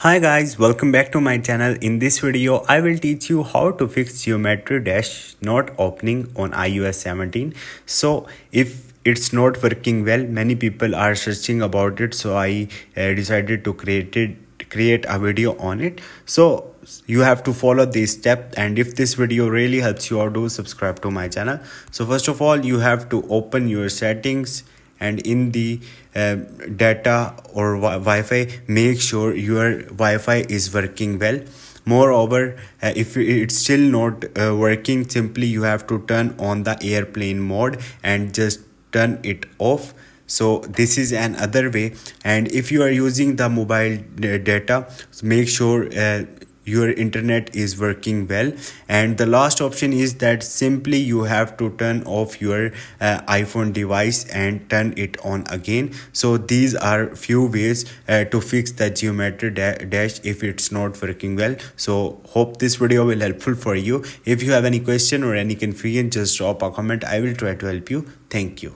Hi guys, welcome back to my channel. In this video, I will teach you how to fix geometry dash not opening on iOS 17. So if it's not working well, many people are searching about it. So I decided to create a video on it. So you have to follow this step, and if this video really helps you out, do subscribe to my channel. So first of all, you have to open your settings, and in the data or Wi-Fi, make sure your Wi-Fi is working well. Moreover, if it's still not working, simply you have to turn on the airplane mode and just turn it off. So this is another way. And if you are using the mobile data, make sure your internet is working well. And the last option is that simply you have to turn off your iPhone device and turn it on again. So these are few ways to fix the geometry dash if it's not working well. So hope this video will helpful for you. If you have any question or any confusion, just drop a comment. I will try to help you. Thank you.